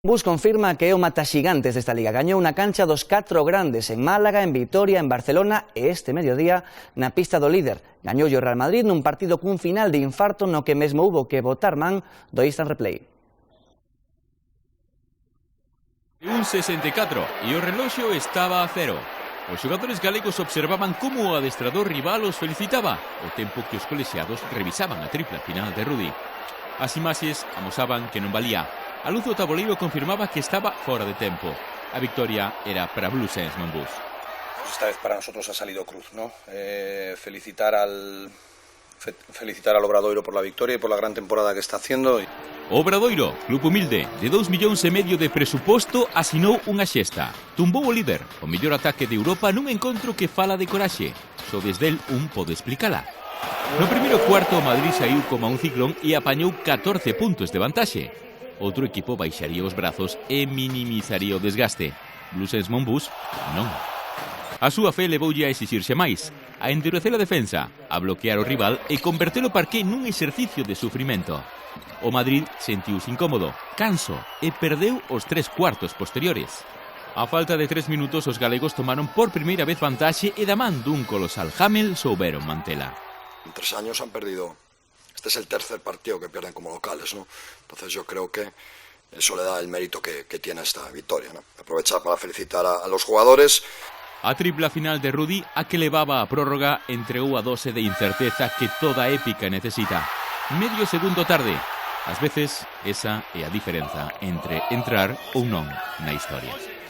Bus confirma que é o mataxigantes desta liga. Gañou na cancha dos 4 grandes en Málaga, en Vitoria, en Barcelona e este mediodía na pista do líder. Gañou o Real Madrid nun partido cun final de infarto no que mesmo hubo que botar man do instant replay. Un 64 e o reloxo estaba a cero. Os xogadores galegos observaban como o adestrador rival os felicitaba, o tempo que os colexiados revisaban a tripla final de Rudy. As imaxes amosaban que non valía. A luz do tabuleiro confirmaba que estaba fora de tempo. A victoria era para Blues Monbus. Esta vez para nosotros ha salido cruz, ¿no? Felicitar al Obradoiro por la victoria y por la gran temporada que está haciendo. Obradoiro, club humilde, de 2,5 millones de presuposto, asinou unha xesta. Tumbou o líder, o mellor ataque de Europa nun encontro que fala de coraxe. Só desde el un pode explicala. No primeiro cuarto o Madrid saiu como un ciclón e apañou 14 puntos de vantaxe. Outro equipo baixaría os brazos e minimizaría o desgaste. Blues Monbus non. A súa fe levoulle a exixirse máis, a endurecer a defensa, a bloquear o rival e converter o parqué nun exercicio de sufrimento. O Madrid sentiuse incómodo, canso e perdeu os 3 cuartos posteriores. A falta de 3 minutos os galegos tomaron por primeira vez vantaxe e da man dun colosal Hamel souberon mantela. En 3 años han perdido. Este es el tercer partido que pierden como locales, ¿no? Entonces yo creo que eso le da el mérito que tiene esta victoria, ¿no? Aprovechar para felicitar a los jugadores. A tripla final de Rudy, a que levaba a prórroga, entregou a dose de incerteza que toda épica necesita. Medio segundo tarde. Ás veces, esa é a diferenza entre entrar ou non na historia.